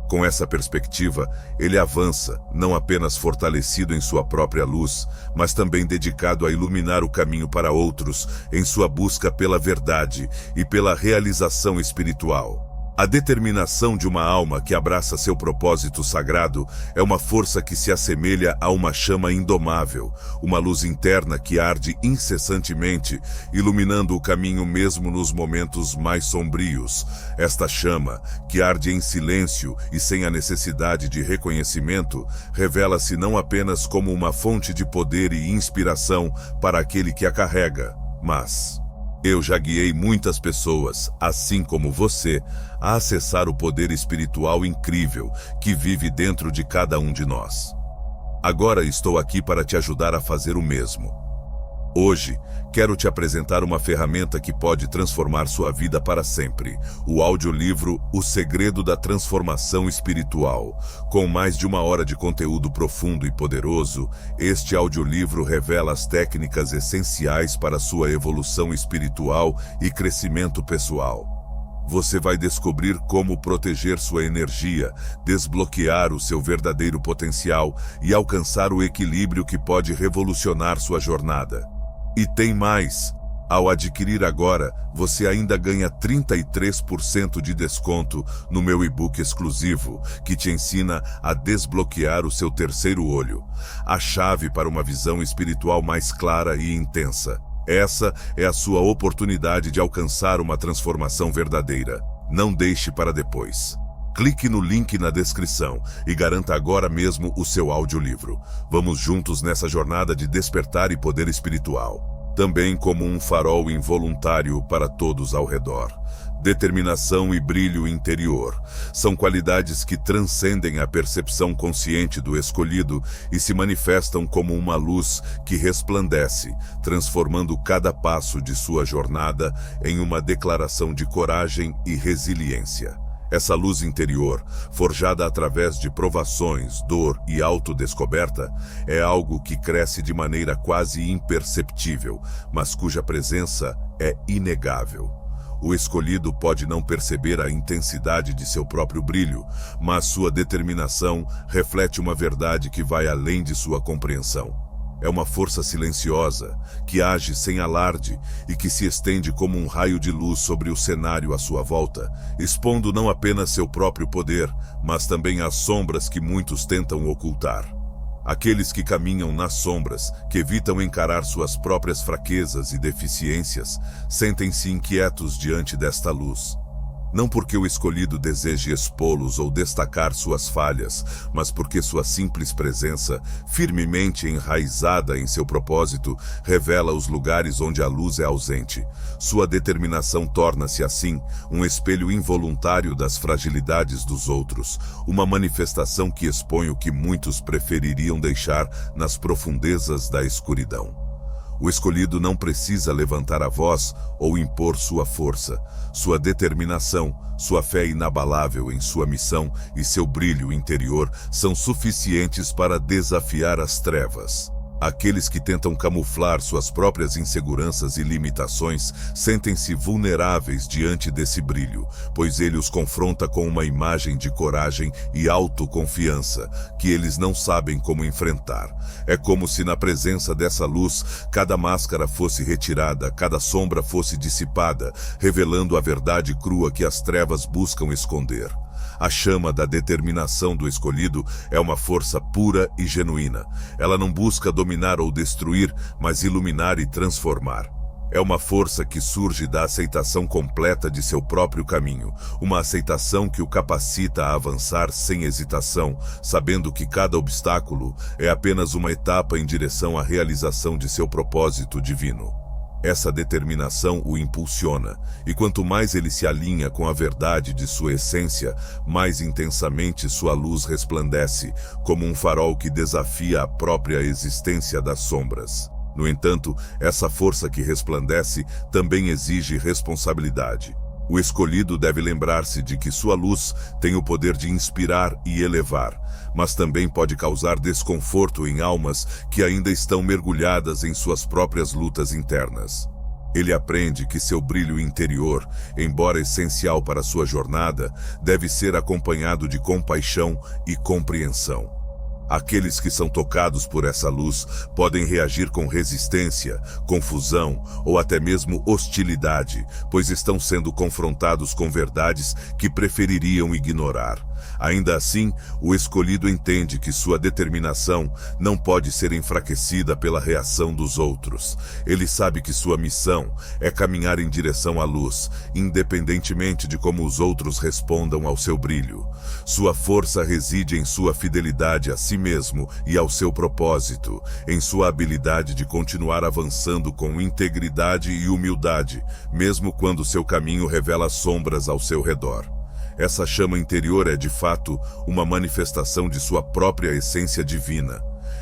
Com essa perspectiva, ele avança, não apenas fortalecido em sua própria luz, mas também dedicado a iluminar o caminho para outros em sua busca pela verdade e pela realização espiritual. A determinação de uma alma que abraça seu propósito sagrado é uma força que se assemelha a uma chama indomável, uma luz interna que arde incessantemente, iluminando o caminho mesmo nos momentos mais sombrios. Esta chama, que arde em silêncio e sem a necessidade de reconhecimento, revela-se não apenas como uma fonte de poder e inspiração para aquele que a carrega, mas... Eu já guiei muitas pessoas, assim como você, a acessar o poder espiritual incrível que vive dentro de cada um de nós. Agora estou aqui para te ajudar a fazer o mesmo. Hoje, quero te apresentar uma ferramenta que pode transformar sua vida para sempre. O audiolivro O Segredo da Transformação Espiritual. Com mais de 1 hora de conteúdo profundo e poderoso, este audiolivro revela as técnicas essenciais para sua evolução espiritual e crescimento pessoal. Você vai descobrir como proteger sua energia, desbloquear o seu verdadeiro potencial e alcançar o equilíbrio que pode revolucionar sua jornada. E tem mais! Ao adquirir agora, você ainda ganha 33% de desconto no meu e-book exclusivo, que te ensina a desbloquear o seu terceiro olho, a chave para uma visão espiritual mais clara e intensa. Essa é a sua oportunidade de alcançar uma transformação verdadeira. Não deixe para depois. Clique no link na descrição e garanta agora mesmo o seu audiolivro. Vamos juntos nessa jornada de despertar e poder espiritual. Também como um farol involuntário para todos ao redor. Determinação e brilho interior são qualidades que transcendem a percepção consciente do escolhido e se manifestam como uma luz que resplandece, transformando cada passo de sua jornada em uma declaração de coragem e resiliência. Essa luz interior, forjada através de provações, dor e autodescoberta, é algo que cresce de maneira quase imperceptível, mas cuja presença é inegável. O escolhido pode não perceber a intensidade de seu próprio brilho, mas sua determinação reflete uma verdade que vai além de sua compreensão. É uma força silenciosa, que age sem alarde e que se estende como um raio de luz sobre o cenário à sua volta, expondo não apenas seu próprio poder, mas também as sombras que muitos tentam ocultar. Aqueles que caminham nas sombras, que evitam encarar suas próprias fraquezas e deficiências, sentem-se inquietos diante desta luz. Não porque o escolhido deseje expô-los ou destacar suas falhas, mas porque sua simples presença, firmemente enraizada em seu propósito, revela os lugares onde a luz é ausente. Sua determinação torna-se, assim, um espelho involuntário das fragilidades dos outros, uma manifestação que expõe o que muitos prefeririam deixar nas profundezas da escuridão. O escolhido não precisa levantar a voz ou impor sua força. Sua determinação, sua fé inabalável em sua missão e seu brilho interior são suficientes para desafiar as trevas. Aqueles que tentam camuflar suas próprias inseguranças e limitações sentem-se vulneráveis diante desse brilho, pois ele os confronta com uma imagem de coragem e autoconfiança que eles não sabem como enfrentar. É como se na presença dessa luz, cada máscara fosse retirada, cada sombra fosse dissipada, revelando a verdade crua que as trevas buscam esconder. A chama da determinação do escolhido é uma força pura e genuína. Ela não busca dominar ou destruir, mas iluminar e transformar. É uma força que surge da aceitação completa de seu próprio caminho, uma aceitação que o capacita a avançar sem hesitação, sabendo que cada obstáculo é apenas uma etapa em direção à realização de seu propósito divino. Essa determinação o impulsiona, e quanto mais ele se alinha com a verdade de sua essência, mais intensamente sua luz resplandece, como um farol que desafia a própria existência das sombras. No entanto, essa força que resplandece também exige responsabilidade. O escolhido deve lembrar-se de que sua luz tem o poder de inspirar e elevar, mas também pode causar desconforto em almas que ainda estão mergulhadas em suas próprias lutas internas. Ele aprende que seu brilho interior, embora essencial para sua jornada, deve ser acompanhado de compaixão e compreensão. Aqueles que são tocados por essa luz podem reagir com resistência, confusão ou até mesmo hostilidade, pois estão sendo confrontados com verdades que prefeririam ignorar. Ainda assim, o escolhido entende que sua determinação não pode ser enfraquecida pela reação dos outros. Ele sabe que sua missão é caminhar em direção à luz, independentemente de como os outros respondam ao seu brilho. Sua força reside em sua fidelidade a si mesmo e ao seu propósito, em sua habilidade de continuar avançando com integridade e humildade, mesmo quando seu caminho revela sombras ao seu redor. Essa chama interior é, de fato, uma manifestação de sua própria essência divina.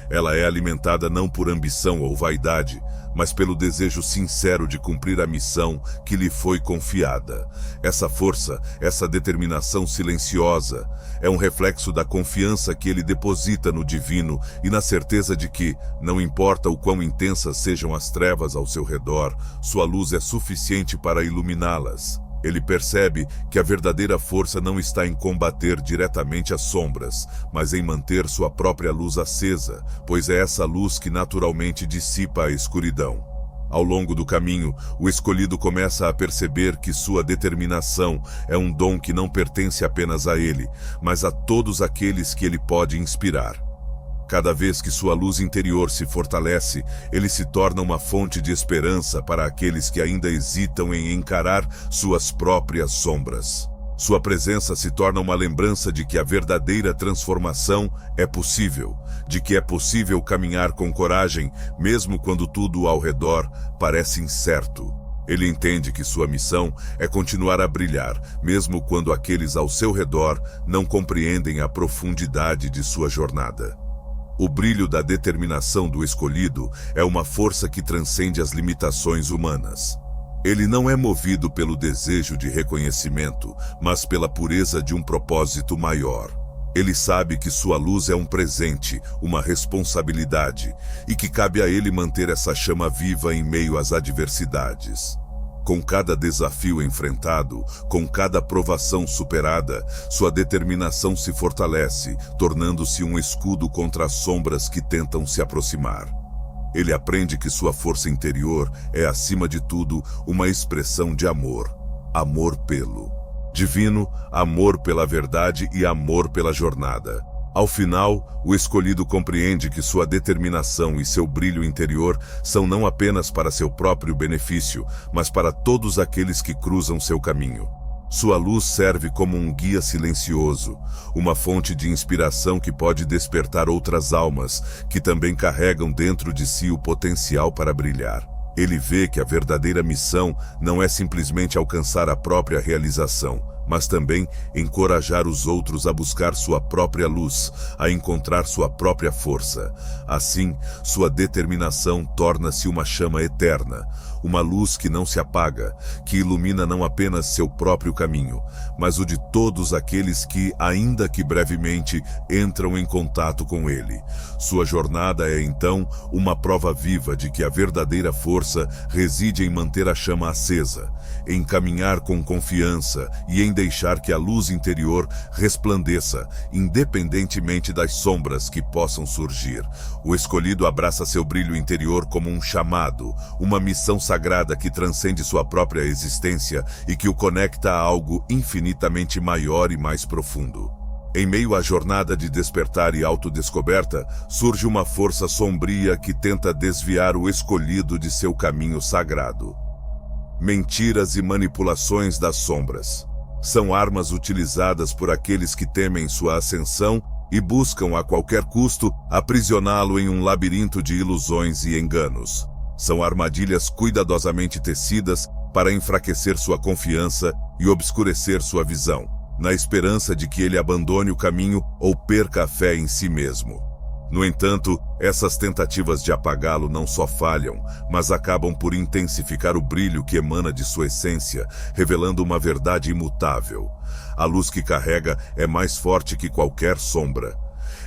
Ela é alimentada não por ambição ou vaidade, mas pelo desejo sincero de cumprir a missão que lhe foi confiada. Essa força, essa determinação silenciosa, é um reflexo da confiança que ele deposita no divino e na certeza de que, não importa o quão intensas sejam as trevas ao seu redor, sua luz é suficiente para iluminá-las. Ele percebe que a verdadeira força não está em combater diretamente as sombras, mas em manter sua própria luz acesa, pois é essa luz que naturalmente dissipa a escuridão. Ao longo do caminho, o escolhido começa a perceber que sua determinação é um dom que não pertence apenas a ele, mas a todos aqueles que ele pode inspirar. Cada vez que sua luz interior se fortalece, ele se torna uma fonte de esperança para aqueles que ainda hesitam em encarar suas próprias sombras. Sua presença se torna uma lembrança de que a verdadeira transformação é possível, de que é possível caminhar com coragem, mesmo quando tudo ao redor parece incerto. Ele entende que sua missão é continuar a brilhar, mesmo quando aqueles ao seu redor não compreendem a profundidade de sua jornada. O brilho da determinação do escolhido é uma força que transcende as limitações humanas. Ele não é movido pelo desejo de reconhecimento, mas pela pureza de um propósito maior. Ele sabe que sua luz é um presente, uma responsabilidade, e que cabe a ele manter essa chama viva em meio às adversidades. Com cada desafio enfrentado, com cada provação superada, sua determinação se fortalece, tornando-se um escudo contra as sombras que tentam se aproximar. Ele aprende que sua força interior é, acima de tudo, uma expressão de amor. Amor pelo divino, amor pela verdade e amor pela jornada. Ao final, o escolhido compreende que sua determinação e seu brilho interior são não apenas para seu próprio benefício, mas para todos aqueles que cruzam seu caminho. Sua luz serve como um guia silencioso, uma fonte de inspiração que pode despertar outras almas, que também carregam dentro de si o potencial para brilhar. Ele vê que a verdadeira missão não é simplesmente alcançar a própria realização, mas também encorajar os outros a buscar sua própria luz, a encontrar sua própria força. Assim, sua determinação torna-se uma chama eterna, uma luz que não se apaga, que ilumina não apenas seu próprio caminho, mas o de todos aqueles que, ainda que brevemente, entram em contato com ele. Sua jornada é, então, uma prova viva de que a verdadeira força reside em manter a chama acesa, em caminhar com confiança e em deixar que a luz interior resplandeça, independentemente das sombras que possam surgir. O escolhido abraça seu brilho interior como um chamado, uma missão sagrada que transcende sua própria existência e que o conecta a algo infinitamente maior e mais profundo. Em meio à jornada de despertar e autodescoberta, surge uma força sombria que tenta desviar o escolhido de seu caminho sagrado. Mentiras e manipulações das sombras são armas utilizadas por aqueles que temem sua ascensão e buscam a qualquer custo aprisioná-lo em um labirinto de ilusões e enganos. São armadilhas cuidadosamente tecidas para enfraquecer sua confiança e obscurecer sua visão, na esperança de que ele abandone o caminho ou perca a fé em si mesmo. No entanto, essas tentativas de apagá-lo não só falham, mas acabam por intensificar o brilho que emana de sua essência, revelando uma verdade imutável. A luz que carrega é mais forte que qualquer sombra.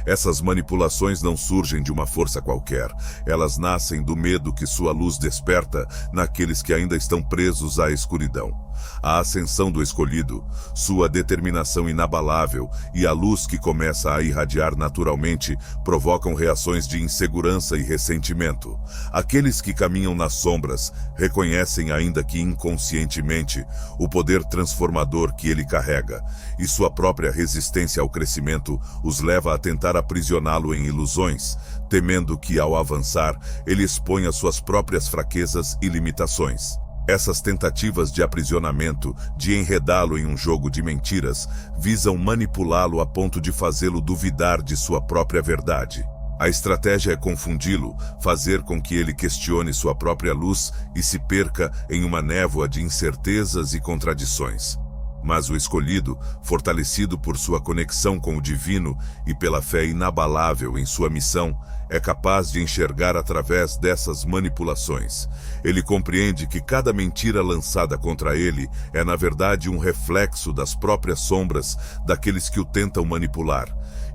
Essas manipulações não surgem de uma força qualquer. Elas nascem do medo que sua luz desperta naqueles que ainda estão presos à escuridão. A ascensão do escolhido, sua determinação inabalável e a luz que começa a irradiar naturalmente provocam reações de insegurança e ressentimento. Aqueles que caminham nas sombras reconhecem, ainda que inconscientemente, o poder transformador que ele carrega, e sua própria resistência ao crescimento os leva a tentar aprisioná-lo em ilusões, temendo que, ao avançar, ele exponha suas próprias fraquezas e limitações. Essas tentativas de aprisionamento, de enredá-lo em um jogo de mentiras, visam manipulá-lo a ponto de fazê-lo duvidar de sua própria verdade. A estratégia é confundi-lo, fazer com que ele questione sua própria luz e se perca em uma névoa de incertezas e contradições. Mas o escolhido, fortalecido por sua conexão com o divino e pela fé inabalável em sua missão, é capaz de enxergar através dessas manipulações. Ele compreende que cada mentira lançada contra ele é, na verdade, um reflexo das próprias sombras daqueles que o tentam manipular.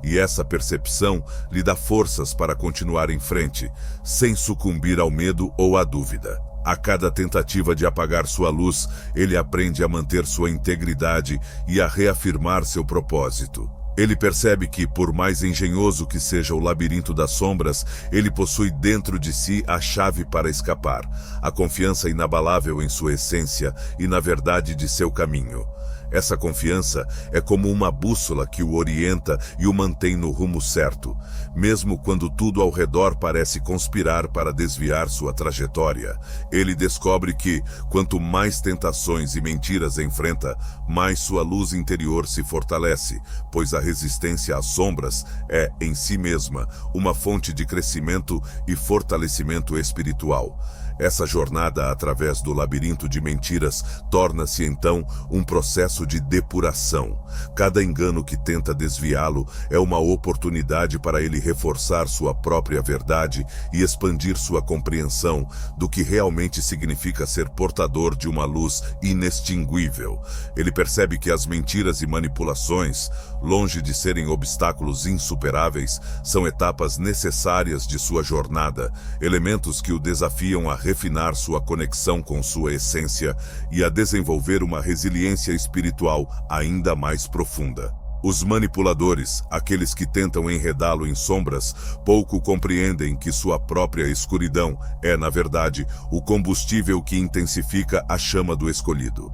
E essa percepção lhe dá forças para continuar em frente, sem sucumbir ao medo ou à dúvida. A cada tentativa de apagar sua luz, ele aprende a manter sua integridade e a reafirmar seu propósito. Ele percebe que, por mais engenhoso que seja o labirinto das sombras, ele possui dentro de si a chave para escapar, a confiança inabalável em sua essência e na verdade de seu caminho. Essa confiança é como uma bússola que o orienta e o mantém no rumo certo, mesmo quando tudo ao redor parece conspirar para desviar sua trajetória. Ele descobre que, quanto mais tentações e mentiras enfrenta, mais sua luz interior se fortalece, pois a resistência às sombras é, em si mesma, uma fonte de crescimento e fortalecimento espiritual. Essa jornada através do labirinto de mentiras torna-se então um processo de depuração. Cada engano que tenta desviá-lo é uma oportunidade para ele reforçar sua própria verdade e expandir sua compreensão do que realmente significa ser portador de uma luz inextinguível. Ele percebe que as mentiras e manipulações, longe de serem obstáculos insuperáveis, são etapas necessárias de sua jornada, elementos que o desafiam a refinar sua conexão com sua essência e a desenvolver uma resiliência espiritual ainda mais profunda. Os manipuladores, aqueles que tentam enredá-lo em sombras, pouco compreendem que sua própria escuridão é, na verdade, o combustível que intensifica a chama do escolhido.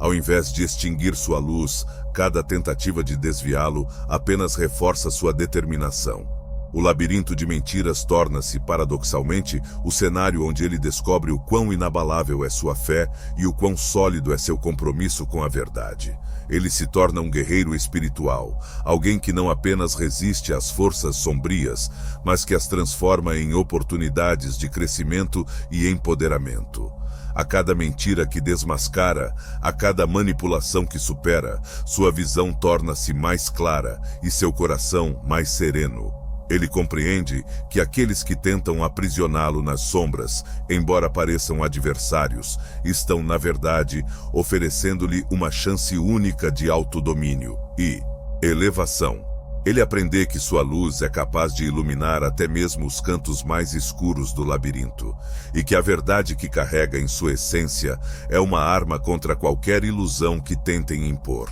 Ao invés de extinguir sua luz, cada tentativa de desviá-lo apenas reforça sua determinação. O labirinto de mentiras torna-se, paradoxalmente, o cenário onde ele descobre o quão inabalável é sua fé e o quão sólido é seu compromisso com a verdade. Ele se torna um guerreiro espiritual, alguém que não apenas resiste às forças sombrias, mas que as transforma em oportunidades de crescimento e empoderamento. A cada mentira que desmascara, a cada manipulação que supera, sua visão torna-se mais clara e seu coração mais sereno. Ele compreende que aqueles que tentam aprisioná-lo nas sombras, embora pareçam adversários, estão, na verdade, oferecendo-lhe uma chance única de autodomínio e elevação. Ele aprende que sua luz é capaz de iluminar até mesmo os cantos mais escuros do labirinto, e que a verdade que carrega em sua essência é uma arma contra qualquer ilusão que tentem impor.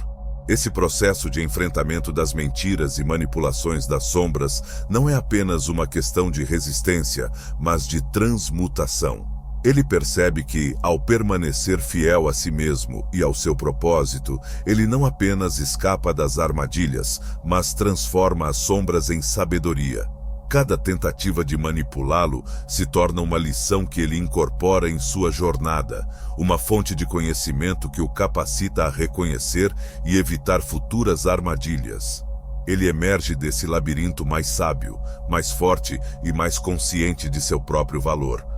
Esse processo de enfrentamento das mentiras e manipulações das sombras não é apenas uma questão de resistência, mas de transmutação. Ele percebe que, ao permanecer fiel a si mesmo e ao seu propósito, ele não apenas escapa das armadilhas, mas transforma as sombras em sabedoria. Cada tentativa de manipulá-lo se torna uma lição que ele incorpora em sua jornada, uma fonte de conhecimento que o capacita a reconhecer e evitar futuras armadilhas. Ele emerge desse labirinto mais sábio, mais forte e mais consciente de seu próprio valor.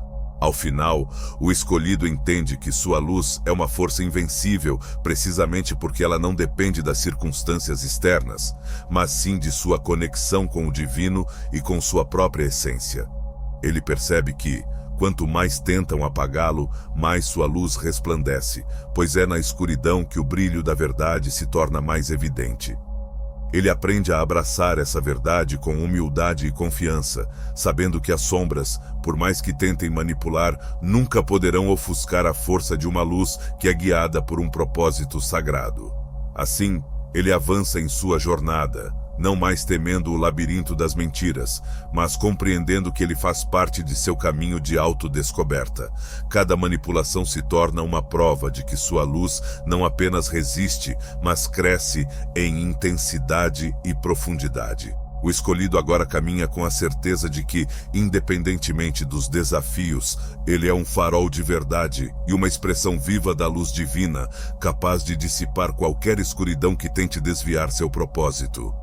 Ao final, o escolhido entende que sua luz é uma força invencível, precisamente porque ela não depende das circunstâncias externas, mas sim de sua conexão com o divino e com sua própria essência. Ele percebe que, quanto mais tentam apagá-lo, mais sua luz resplandece, pois é na escuridão que o brilho da verdade se torna mais evidente. Ele aprende a abraçar essa verdade com humildade e confiança, sabendo que as sombras, por mais que tentem manipular, nunca poderão ofuscar a força de uma luz que é guiada por um propósito sagrado. Assim, ele avança em sua jornada, não mais temendo o labirinto das mentiras, mas compreendendo que ele faz parte de seu caminho de autodescoberta. Cada manipulação se torna uma prova de que sua luz não apenas resiste, mas cresce em intensidade e profundidade. O escolhido agora caminha com a certeza de que, independentemente dos desafios, ele é um farol de verdade e uma expressão viva da luz divina, capaz de dissipar qualquer escuridão que tente desviar seu propósito.